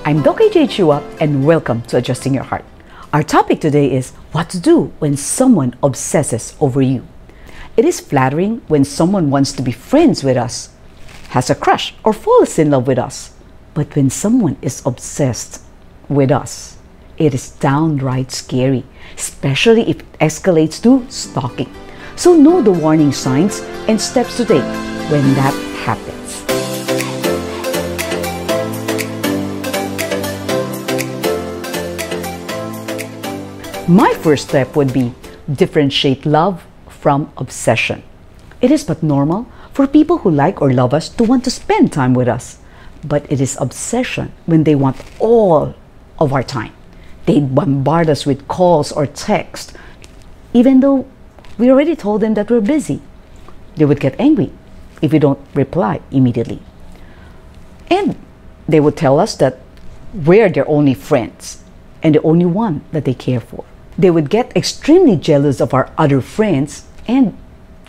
I'm Doc AJ Chua and welcome to Adjusting Your Heart. Our topic today is what to do when someone obsesses over you. It is flattering when someone wants to be friends with us, has a crush, or falls in love with us. But when someone is obsessed with us, it is downright scary, especially if it escalates to stalking. So know the warning signs and steps to take when that happens. My first step would be differentiate love from obsession. It is but normal for people who like or love us to want to spend time with us. But it is obsession when they want all of our time. They bombard us with calls or texts, even though we already told them that we're busy. They would get angry if we don't reply immediately. And they would tell us that we're their only friends and the only one that they care for. They would get extremely jealous of our other friends and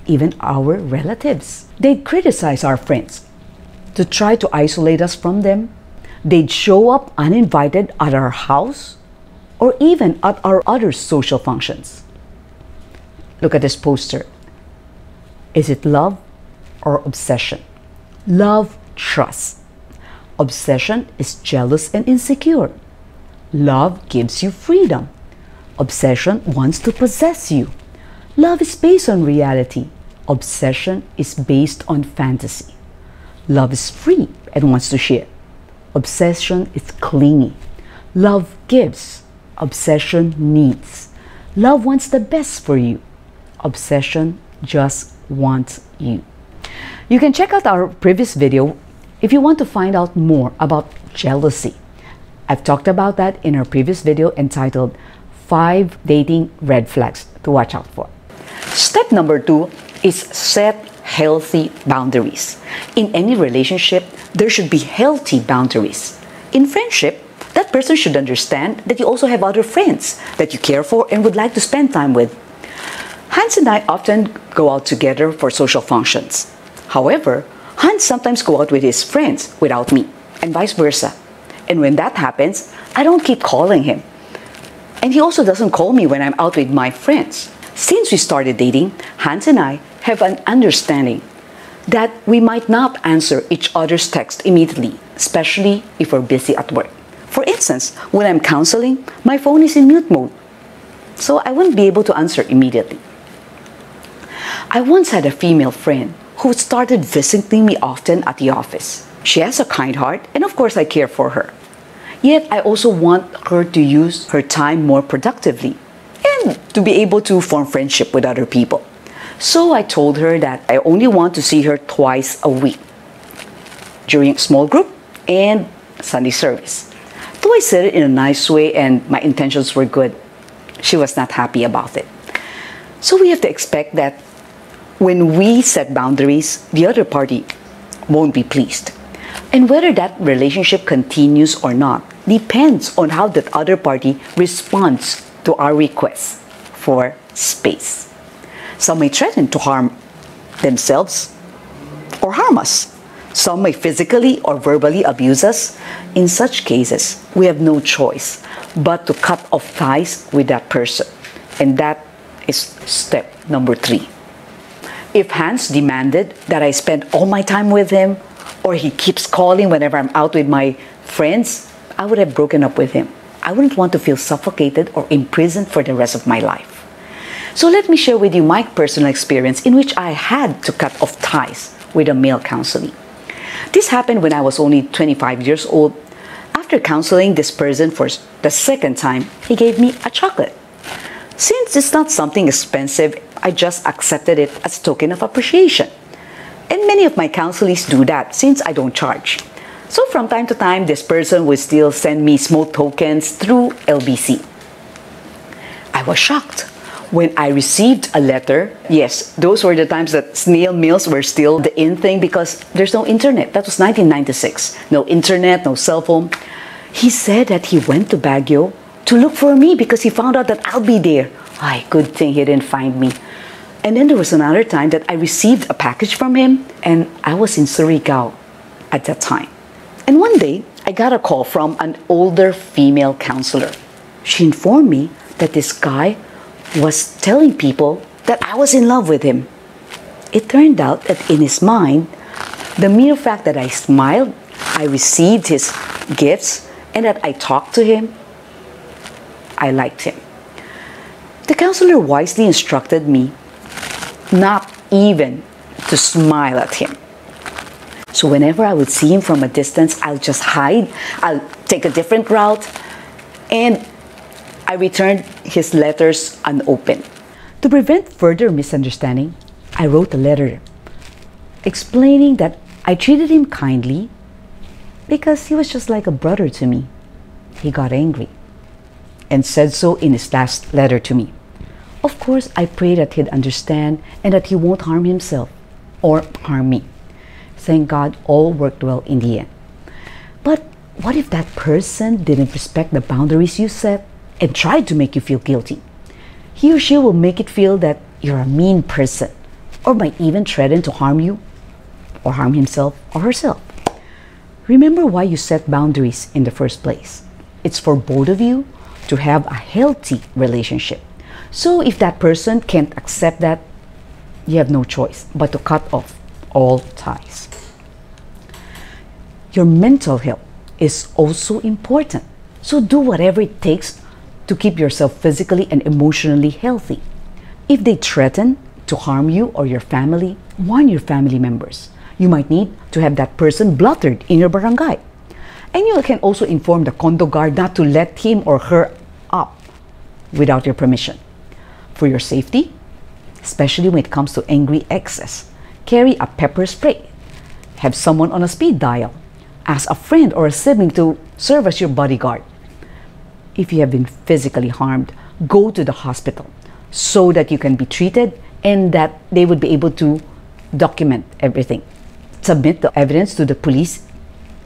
even our relatives. They'd criticize our friends to try to isolate us from them. They'd show up uninvited at our house or even at our other social functions. Look at this poster. Is it love or obsession? Love trusts. Obsession is jealous and insecure. Love gives you freedom. Obsession wants to possess you. Love is based on reality. Obsession is based on fantasy. Love is free and wants to share. Obsession is clingy. Love gives. Obsession needs. Love wants the best for you. Obsession just wants you. You can check out our previous video if you want to find out more about jealousy. I've talked about that in our previous video entitled 5 Dating Red Flags to Watch Out For. Step number 2 is set healthy boundaries. In any relationship, there should be healthy boundaries. In friendship, that person should understand that you also have other friends that you care for and would like to spend time with. Hans and I often go out together for social functions. However, Hans sometimes go out with his friends without me, and vice versa. And when that happens, I don't keep calling him. And he also doesn't call me when I'm out with my friends. Since we started dating, Hans and I have an understanding that we might not answer each other's text immediately, especially if we're busy at work. For instance, when I'm counseling, my phone is in mute mode, so I wouldn't be able to answer immediately. I once had a female friend who started visiting me often at the office. She has a kind heart, and of course I care for her. Yet I also want her to use her time more productively and to be able to form friendship with other people. So I told her that I only want to see her twice a week, during small group and Sunday service. Though I said it in a nice way and my intentions were good, she was not happy about it. So we have to expect that when we set boundaries, the other party won't be pleased. And whether that relationship continues or not depends on how that other party responds to our requests for space. Some may threaten to harm themselves or harm us. Some may physically or verbally abuse us. In such cases, we have no choice but to cut off ties with that person. And that is step number 3. If Hans demanded that I spend all my time with him, or he keeps calling whenever I'm out with my friends, I would have broken up with him. I wouldn't want to feel suffocated or imprisoned for the rest of my life. So let me share with you my personal experience in which I had to cut off ties with a male counselee. This happened when I was only 25 years old. After counseling this person for the second time, he gave me a chocolate. Since it's not something expensive, I just accepted it as a token of appreciation. And many of my counselees do that since I don't charge. So from time to time, this person would still send me small tokens through LBC. I was shocked when I received a letter. Yes, those were the times that snail mails were still the in thing because there's no internet. That was 1996. No internet, no cell phone. He said that he went to Baguio to look for me because he found out that I'll be there. Ay, good thing he didn't find me. And then there was another time that I received a package from him and I was in Surigao at that time. And one day, I got a call from an older female counselor. She informed me that this guy was telling people that I was in love with him. It turned out that in his mind, the mere fact that I smiled, I received his gifts, and that I talked to him, I liked him. The counselor wisely instructed me not even to smile at him. So whenever I would see him from a distance, I'll just hide, I'll take a different route, and I returned his letters unopened. To prevent further misunderstanding, I wrote a letter explaining that I treated him kindly because he was just like a brother to me. He got angry and said so in his last letter to me. Of course, I pray that he'd understand and that he won't harm himself or harm me. Thank God, all worked well in the end. But what if that person didn't respect the boundaries you set and tried to make you feel guilty? He or she will make it feel that you're a mean person, or might even threaten to harm you or harm himself or herself. Remember why you set boundaries in the first place. It's for both of you to have a healthy relationship. So if that person can't accept that, you have no choice but to cut off all ties. Your mental health is also important. So do whatever it takes to keep yourself physically and emotionally healthy. If they threaten to harm you or your family, warn your family members. You might need to have that person blotted in your barangay. And you can also inform the condo guard not to let him or her up without your permission. For your safety, especially when it comes to angry exes, carry a pepper spray. Have someone on a speed dial. Ask a friend or a sibling to serve as your bodyguard. If you have been physically harmed, go to the hospital so that you can be treated and that they would be able to document everything. Submit the evidence to the police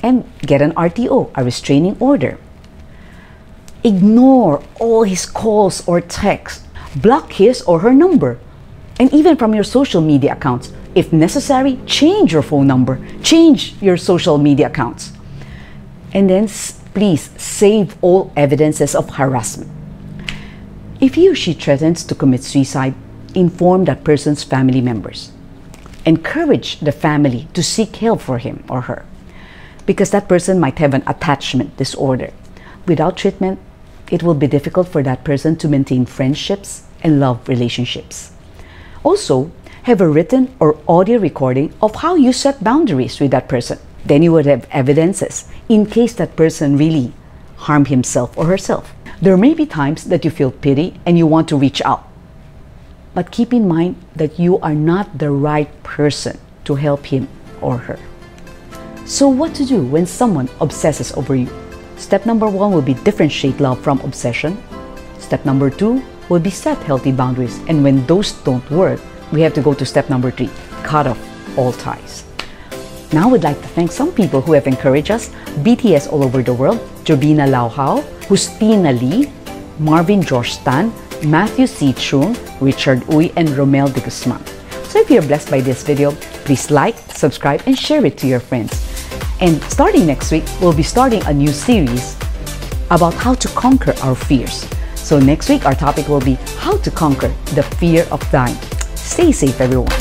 and get an RTO, a restraining order. Ignore all his calls or texts. Block his or her number. And even from your social media accounts. If necessary, change your phone number. Change your social media accounts. And then please save all evidences of harassment. If he or she threatens to commit suicide, inform that person's family members. Encourage the family to seek help for him or her, because that person might have an attachment disorder. Without treatment, it will be difficult for that person to maintain friendships and love relationships. Also, have a written or audio recording of how you set boundaries with that person. Then you would have evidences in case that person really harmed himself or herself. There may be times that you feel pity and you want to reach out. But keep in mind that you are not the right person to help him or her. So what to do when someone obsesses over you? Step number 1 will be differentiate love from obsession. Step number 2 will be set healthy boundaries. And when those don't work, we have to go to step number 3, cut off all ties. Now I would like to thank some people who have encouraged us: BTS all over the world, Jobina Lauhao, Justina Lee, Marvin Josh Tan, Matthew C. Chung, Richard Uy, and Romel de Guzman. So if you're blessed by this video, please like, subscribe, and share it to your friends. And starting next week, we'll be starting a new series about how to conquer our fears. So next week, our topic will be how to conquer the fear of dying. Stay safe, everyone.